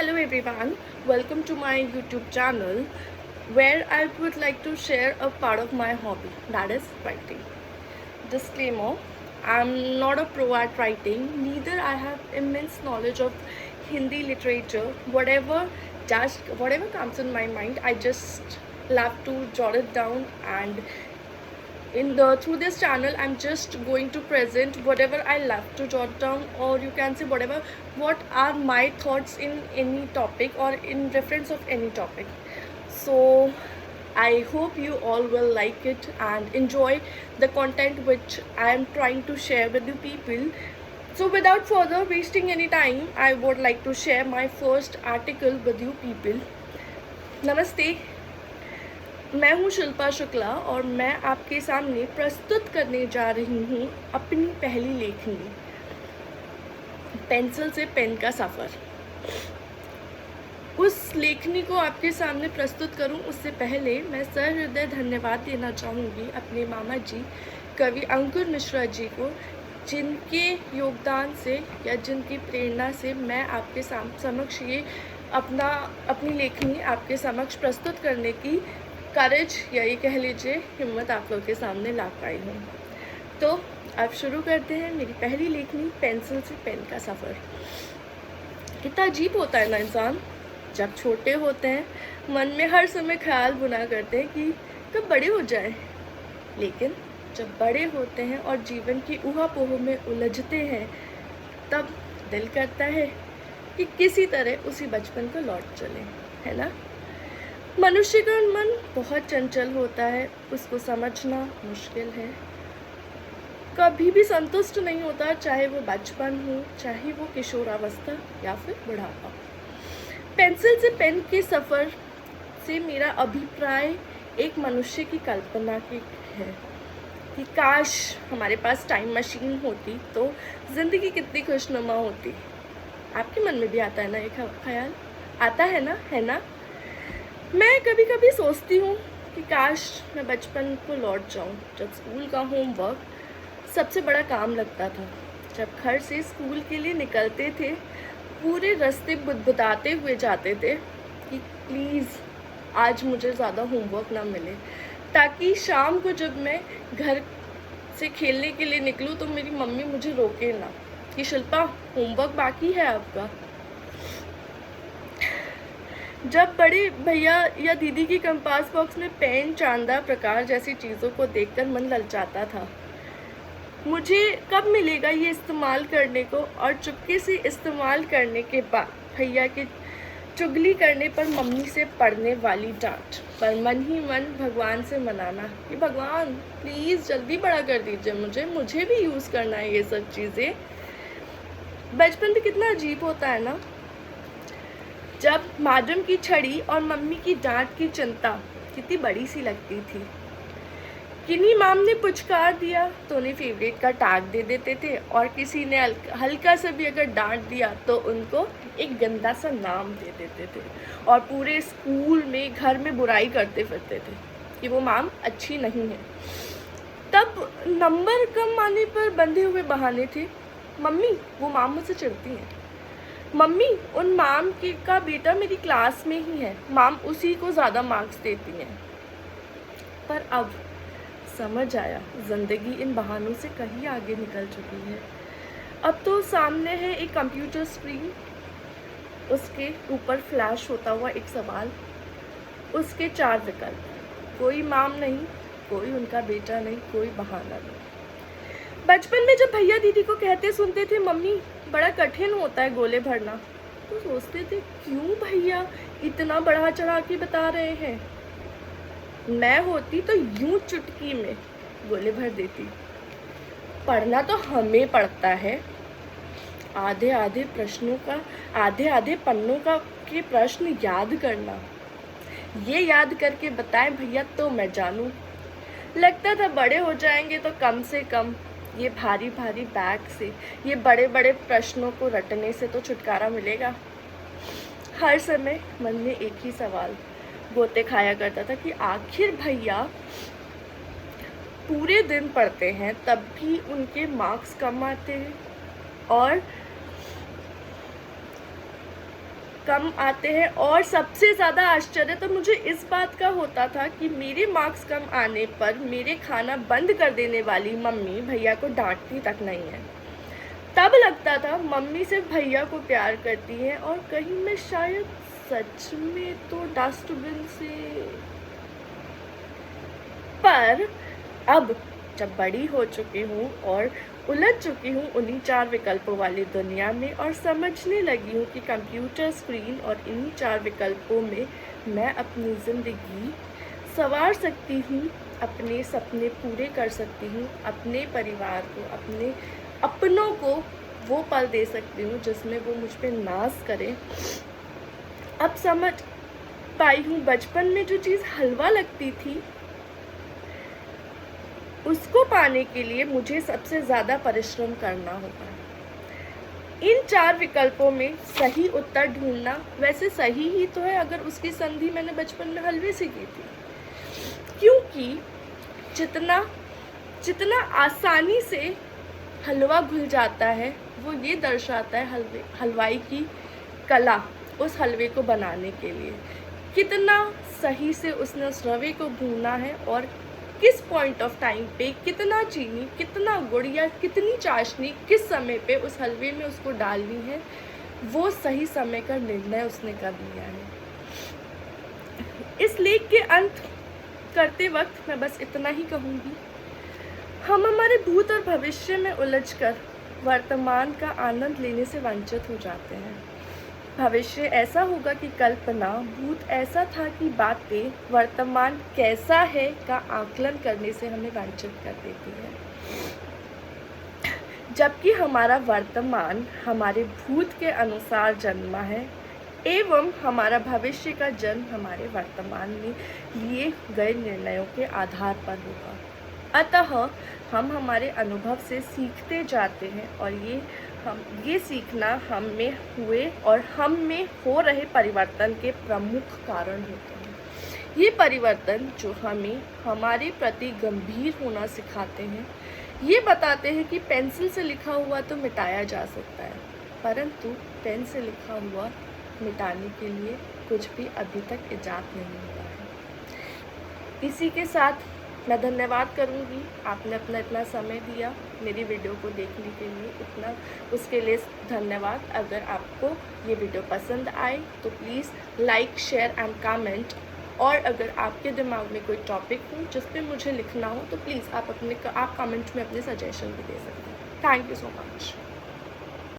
Hello everyone, welcome to my YouTube channel where I would like to share a part of my hobby, that is writing. Disclaimer, I'm not a pro at writing, neither I have immense knowledge of Hindi literature. Whatever comes in my mind, I just love to jot it down, and through this channel I'm just going to present whatever I love to jot down, or you can say what are my thoughts in any topic or in reference of any topic. So I hope you all will like it and enjoy the content which I am trying to share with you people. So without further wasting any time, I would like to share my first article with you people. Namaste. मैं हूँ शिल्पा शुक्ला और मैं आपके सामने प्रस्तुत करने जा रही हूँ अपनी पहली लेखनी, पेंसिल से पेन का सफ़र। उस लेखनी को आपके सामने प्रस्तुत करूँ उससे पहले मैं सहृदय धन्यवाद देना चाहूँगी अपने मामा जी कवि अंकुर मिश्रा जी को, जिनके योगदान से या जिनकी प्रेरणा से मैं आपके समक्ष ये अपनी लेखनी आपके समक्ष प्रस्तुत करने की करेज या ये कह लीजिए हिम्मत आप लोगों के सामने ला पाई हूँ। तो अब शुरू करते हैं मेरी पहली लेखनी, पेंसिल से पेन का सफ़र। कितना अजीब होता है ना इंसान, जब छोटे होते हैं मन में हर समय ख्याल बुना करते हैं कि कब बड़े हो जाए, लेकिन जब बड़े होते हैं और जीवन की ऊहापोह में उलझते हैं तब दिल करता है कि किसी तरह उसी बचपन को लौट चले, है ना। मनुष्य का मन बहुत चंचल होता है, उसको समझना मुश्किल है, कभी भी संतुष्ट नहीं होता, चाहे वो बचपन हो, चाहे वो किशोरावस्था या फिर बुढ़ापा। पेंसिल से पेन के सफ़र से मेरा अभिप्राय एक मनुष्य की कल्पना की है कि काश हमारे पास टाइम मशीन होती तो ज़िंदगी कितनी खुशनुमा होती। आपके मन में भी आता है ना ये ख्याल, आता है ना, है ना। मैं कभी कभी सोचती हूँ कि काश मैं बचपन को लौट जाऊँ, जब स्कूल का होमवर्क सबसे बड़ा काम लगता था, जब घर से स्कूल के लिए निकलते थे पूरे रास्ते बुदबुदाते हुए जाते थे कि प्लीज़ आज मुझे ज़्यादा होमवर्क ना मिले, ताकि शाम को जब मैं घर से खेलने के लिए निकलूँ तो मेरी मम्मी मुझे रोके ना कि शिल्पा होमवर्क बाकी है आपका। जब बड़े भैया या दीदी की कंपास बॉक्स में पेन, चांदा, प्रकार जैसी चीज़ों को देखकर मन ललचाता था, मुझे कब मिलेगा ये इस्तेमाल करने को, और चुपके से इस्तेमाल करने के बाद भैया के चुगली करने पर मम्मी से पड़ने वाली डांट पर मन ही मन भगवान से मनाना कि भगवान प्लीज़ जल्दी बड़ा कर दीजिए, मुझे भी यूज़ करना है ये सब चीज़ें। बचपन भी कितना अजीब होता है ना, जब मैडम की छड़ी और मम्मी की डांट की चिंता कितनी बड़ी सी लगती थी। किन्हीं माम ने पुचकार दिया तो उन्हें फेवरेट का टैग दे देते थे, और किसी ने हल्का सा भी अगर डांट दिया तो उनको एक गंदा सा नाम दे देते थे, और पूरे स्कूल में घर में बुराई करते फिरते थे कि वो माम अच्छी नहीं है। तब नंबर कम आने पर बंधे हुए बहाने थे, मम्मी वो माम मुझसे चिढ़ती हैं, मम्मी उन माम का बेटा मेरी क्लास में ही है, माम उसी को ज़्यादा मार्क्स देती हैं। पर अब समझ आया ज़िंदगी इन बहानों से कहीं आगे निकल चुकी है। अब तो सामने है एक कंप्यूटर स्क्रीन, उसके ऊपर फ्लैश होता हुआ एक सवाल, उसके 4 विकल्प, कोई माम नहीं, कोई उनका बेटा नहीं, कोई बहाना नहीं। बचपन में जब भैया दीदी को कहते सुनते थे मम्मी बड़ा कठिन होता है गोले भरना, तो सोचते थे क्यों भैया इतना बढ़ा चढ़ा के बता रहे हैं। मैं होती तो यूं चुटकी में गोले भर देती। पढ़ना तो हमें पड़ता है, आधे आधे पन्नों के प्रश्न याद करना, ये याद करके बताएं भैया तो मैं जानूं। लगता था बड़े हो जाएंगे तो कम से कम ये भारी भारी बैग से, ये बड़े बड़े प्रश्नों को रटने से तो छुटकारा मिलेगा। हर समय मन में एक ही सवाल गोते खाया करता था कि आखिर भैया पूरे दिन पढ़ते हैं तब भी उनके मार्क्स कम आते हैं, और कम आते हैं। और सबसे ज़्यादा आश्चर्य तो मुझे इस बात का होता था कि मेरे मार्क्स कम आने पर मेरे खाना बंद कर देने वाली मम्मी भैया को डांटती तक नहीं है। तब लगता था मम्मी सिर्फ भैया को प्यार करती है और कहीं मैं शायद सच में तो डस्टबिन से। पर अब जब बड़ी हो चुकी हूँ और उलझ चुकी हूँ उन्हीं 4 विकल्पों वाली दुनिया में और समझने लगी हूँ कि कंप्यूटर स्क्रीन और इन्हीं 4 विकल्पों में मैं अपनी ज़िंदगी संवार सकती हूँ, अपने सपने पूरे कर सकती हूँ, अपने परिवार को, अपने अपनों को वो पल दे सकती हूँ जिसमें वो मुझ पे नाज करें। अब समझ पाई हूँ बचपन में जो चीज़ हलवा लगती थी उसको पाने के लिए मुझे सबसे ज़्यादा परिश्रम करना होगा। इन 4 विकल्पों में सही उत्तर ढूंढना वैसे सही ही तो है अगर उसकी संधि मैंने बचपन में हलवे से की थी, क्योंकि जितना आसानी से हलवा घुल जाता है वो ये दर्शाता है हलवाई की कला उस हलवे को बनाने के लिए, कितना सही से उसने उस रवे को भूना है और किस पॉइंट ऑफ टाइम पे कितना चीनी, कितना गुड़ या कितनी चाशनी किस समय पे उस हलवे में उसको डालनी है, वो सही समय का निर्णय उसने कर लिया है। इस लेख के अंत करते वक्त मैं बस इतना ही कहूँगी, हम हमारे भूत और भविष्य में उलझकर वर्तमान का आनंद लेने से वंचित हो जाते हैं। भविष्य ऐसा होगा कि कल्पना, भूत ऐसा था कि बातें, वर्तमान कैसा है का आकलन करने से हमें वंचित कर देती है, जबकि हमारा वर्तमान हमारे भूत के अनुसार जन्मा है एवं हमारा भविष्य का जन्म हमारे वर्तमान में लिए गए निर्णयों के आधार पर होगा। अतः हम हमारे अनुभव से सीखते जाते हैं और ये सीखना हम में हुए और हम में हो रहे परिवर्तन के प्रमुख कारण होते हैं। ये परिवर्तन जो हमें हमारे प्रति गंभीर होना सिखाते हैं, ये बताते हैं कि पेंसिल से लिखा हुआ तो मिटाया जा सकता है, परंतु पेन से लिखा हुआ मिटाने के लिए कुछ भी अभी तक इजाद नहीं हुआ है। इसी के साथ मैं धन्यवाद करूंगी, आपने अपना इतना समय दिया मेरी वीडियो को देखने के लिए, उसके लिए धन्यवाद। अगर आपको ये वीडियो पसंद आए तो please like, share and comment, और अगर आपके दिमाग में कोई टॉपिक हो जिस पे मुझे लिखना हो तो प्लीज़ आप कमेंट में अपने सजेशन भी दे सकते हैं। Thank you so much.